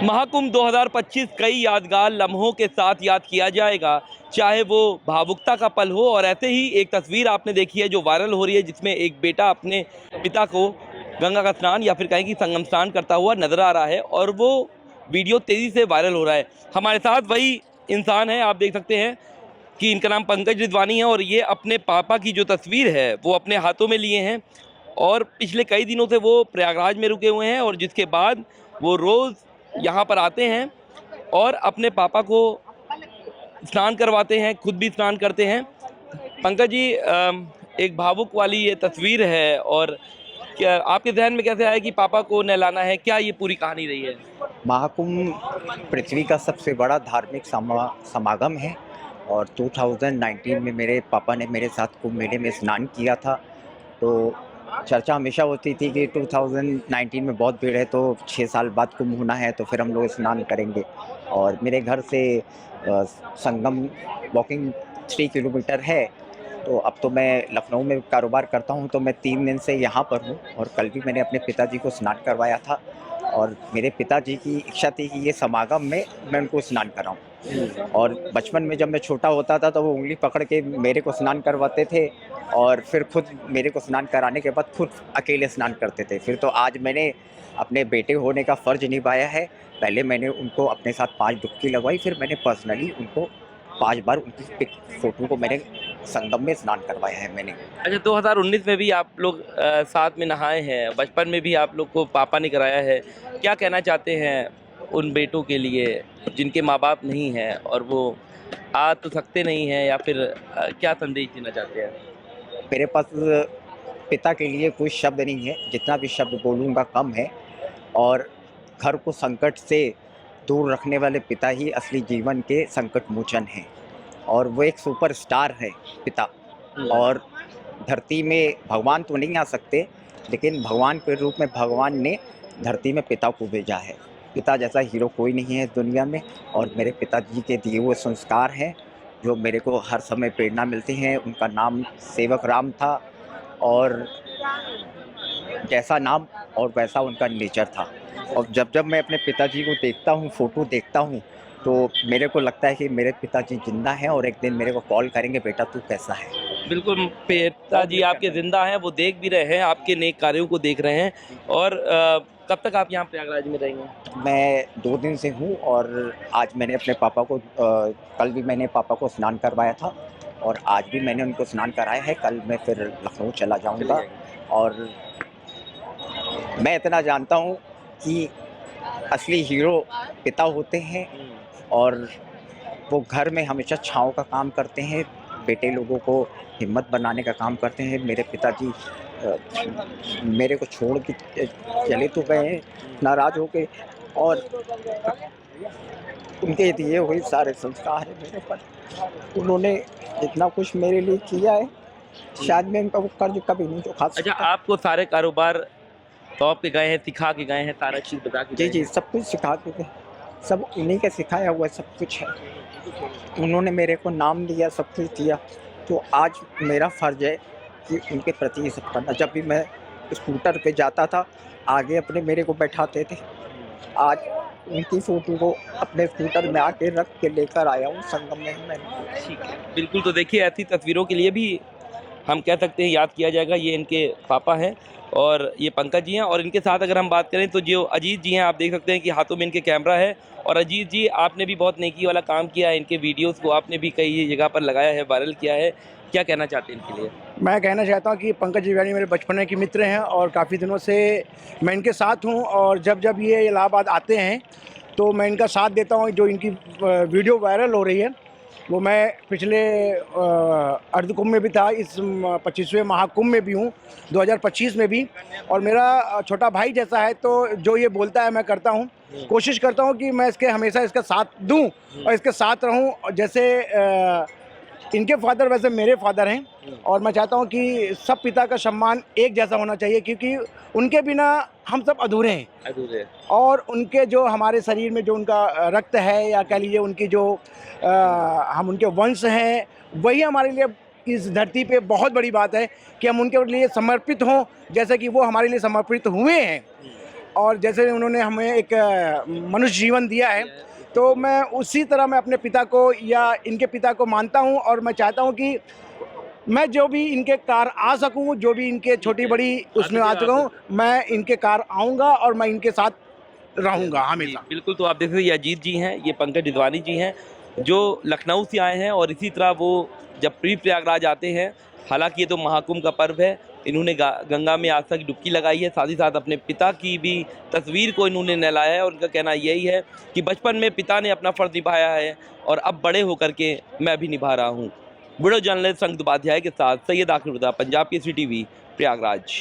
महाकुंभ 2025 कई यादगार लम्हों के साथ याद किया जाएगा, चाहे वो भावुकता का पल हो। और ऐसे ही एक तस्वीर आपने देखी है जो वायरल हो रही है, जिसमें एक बेटा अपने पिता को गंगा का स्नान या फिर कहें कि संगम स्नान करता हुआ नजर आ रहा है और वो वीडियो तेज़ी से वायरल हो रहा है। हमारे साथ वही इंसान है, आप देख सकते हैं कि इनका नाम पंकज रिदवानी है और ये अपने पापा की जो तस्वीर है वो अपने हाथों में लिए हैं और पिछले कई दिनों से वो प्रयागराज में रुके हुए हैं और जिसके बाद वो रोज़ यहाँ पर आते हैं और अपने पापा को स्नान करवाते हैं, खुद भी स्नान करते हैं। पंकज जी, एक भावुक वाली ये तस्वीर है और क्या आपके ज़हन में कैसे आया कि पापा को नहलाना है? क्या ये पूरी कहानी रही है? महाकुंभ पृथ्वी का सबसे बड़ा धार्मिक समागम है और 2019 में मेरे पापा ने मेरे साथ कुंभ मेले में स्नान किया था। तो चर्चा हमेशा होती थी कि 2019 में बहुत भीड़ है, तो 6 साल बाद कुंभ होना है तो फिर हम लोग स्नान करेंगे। और मेरे घर से संगम वॉकिंग 3 किलोमीटर है। तो अब तो मैं लखनऊ में कारोबार करता हूँ, तो मैं 3 दिन से यहाँ पर हूँ और कल भी मैंने अपने पिताजी को स्नान करवाया था और मेरे पिताजी की इच्छा थी कि ये समागम में मैं उनको स्नान कराऊँ। और बचपन में जब मैं छोटा होता था तो वो उँगली पकड़ के मेरे को स्नान करवाते थे और फिर खुद मेरे को स्नान कराने के बाद खुद अकेले स्नान करते थे। फिर तो आज मैंने अपने बेटे होने का फ़र्ज़ निभाया है। पहले मैंने उनको अपने साथ 5 डुबकी लगवाई, फिर मैंने पर्सनली उनको 5 बार उनकी पिक फ़ोटो को मैंने संगम में स्नान करवाया है मैंने। अच्छा, 2019 में भी आप लोग साथ में नहाए हैं, बचपन में भी आप लोग को पापा ने कराया है। क्या कहना चाहते हैं उन बेटों के लिए जिनके माँ-बाप नहीं हैं और वो आ तो सकते नहीं हैं, या फिर क्या संदेश देना चाहते हैं? मेरे पास पिता के लिए कोई शब्द नहीं है, जितना भी शब्द बोलूँगा कम है। और घर को संकट से दूर रखने वाले पिता ही असली जीवन के संकट मोचन हैं। और वो एक सुपरस्टार है पिता। और धरती में भगवान तो नहीं आ सकते, लेकिन भगवान के रूप में भगवान ने धरती में पिता को भेजा है। पिता जैसा हीरो कोई नहीं है इस दुनिया में। और मेरे पिताजी के दिए हुए संस्कार हैं जो मेरे को हर समय प्रेरणा मिलती हैं। उनका नाम सेवक राम था और जैसा नाम और वैसा उनका नेचर था। और जब मैं अपने पिताजी को देखता हूँ, फ़ोटो देखता हूँ, तो मेरे को लगता है कि मेरे पिताजी ज़िंदा हैं और एक दिन मेरे को कॉल करेंगे, बेटा तू कैसा है? बिल्कुल, पिताजी आपके ज़िंदा हैं, वो देख भी रहे हैं, आपके नेक कार्यों को देख रहे हैं। और कब तक आप यहाँ प्रयागराज में रहेंगे? मैं 2 दिन से हूँ और आज मैंने अपने पापा को कल भी मैंने पापा को स्नान करवाया था और आज भी मैंने उनको स्नान कराया है। कल मैं फिर लखनऊ चला जाऊँगा। और मैं इतना जानता हूँ कि असली हीरो पिता होते हैं और वो घर में हमेशा छाँव का काम करते हैं, बेटे लोगों को हिम्मत बनाने का काम करते हैं। मेरे पिताजी मेरे को छोड़ के चले तो गए हैं नाराज़ होके। और उनके दिए हुए सारे संस्कार हैं मेरे पर। उन्होंने इतना कुछ मेरे लिए किया है, शायद मैं उनका वो कर्ज कभी नहीं चुका अच्छा, सकता। आपको सारे कारोबार सौंप के गए हैं, सिखा के गए हैं, सारा चीज़ बता के जी, गए जी, हैं? सब कुछ सिखा के गए। सब उन्हीं का सिखाया हुआ सब कुछ है। उन्होंने मेरे को नाम दिया, सब कुछ दिया। तो आज मेरा फ़र्ज़ है कि उनके प्रति ये सब करना। जब भी मैं स्कूटर पे जाता था, आगे अपने मेरे को बैठाते थे। आज उनकी फ़ोटो को अपने स्कूटर में आके रख के लेकर आया हूँ संगम में मैंने। ठीक है। बिल्कुल, तो देखिए ऐसी तस्वीरों के लिए भी हम कह सकते हैं याद किया जाएगा। ये इनके पापा हैं और ये पंकज जी हैं। और इनके साथ अगर हम बात करें तो जो अजीत जी हैं, आप देख सकते हैं कि हाथों में इनके कैमरा है। और अजीत जी, आपने भी बहुत नेकी वाला काम किया है, इनके वीडियोज़ को आपने भी कई जगह पर लगाया है, वायरल किया है। क्या कहना चाहते हैं इनके लिए? मैं कहना चाहता हूँ कि पंकज जिवानी मेरे बचपन के मित्र हैं और काफ़ी दिनों से मैं इनके साथ हूँ। और जब ये इलाहाबाद आते हैं तो मैं इनका साथ देता हूँ। जो इनकी वीडियो वायरल हो रही है वो मैं पिछले अर्धकुंभ में भी था, इस 25वें महाकुंभ में भी हूँ, 2025 में भी। और मेरा छोटा भाई जैसा है, तो जो ये बोलता है मैं करता हूँ। कोशिश करता हूँ कि मैं इसके हमेशा इसका साथ दूँ और इसके साथ रहूँ। जैसे इनके फादर वैसे मेरे फादर हैं और मैं चाहता हूं कि सब पिता का सम्मान एक जैसा होना चाहिए, क्योंकि उनके बिना हम सब अधूरे हैं। अधूरे। और उनके जो हमारे शरीर में जो उनका रक्त है, या कह लीजिए उनकी जो हम उनके वंश हैं, वही हमारे लिए इस धरती पे बहुत बड़ी बात है कि हम उनके लिए समर्पित हों, जैसे कि वो हमारे लिए समर्पित हुए हैं। और जैसे उन्होंने हमें एक मनुष्य जीवन दिया है, तो मैं उसी तरह मैं अपने पिता को या इनके पिता को मानता हूँ और मैं चाहता हूँ कि मैं जो भी इनके कार आ सकूँ, जो भी इनके छोटी बड़ी उसमें आ चुका हूँ, मैं इनके कार आऊँगा और मैं इनके साथ रहूँगा हमेशा। बिल्कुल, तो आप देख रहे हैं ये अजीत जी हैं, ये पंकज टिटवानी जी हैं, जो लखनऊ से आए हैं और इसी तरह वो जब प्रयागराज आते हैं, हालांकि ये तो महाकुंभ का पर्व है, इन्होंने गंगा में आज तक डुबकी लगाई है, साथ ही साथ अपने पिता की भी तस्वीर को इन्होंने नहलाया है और उनका कहना यही है कि बचपन में पिता ने अपना फ़र्ज़ निभाया है और अब बड़े होकर के मैं भी निभा रहा हूँ। वीडियो जर्नलिस्ट संगत उपाध्याय के साथ सैयद आखिर हुदा, पंजाब केसरी टीवी, प्रयागराज।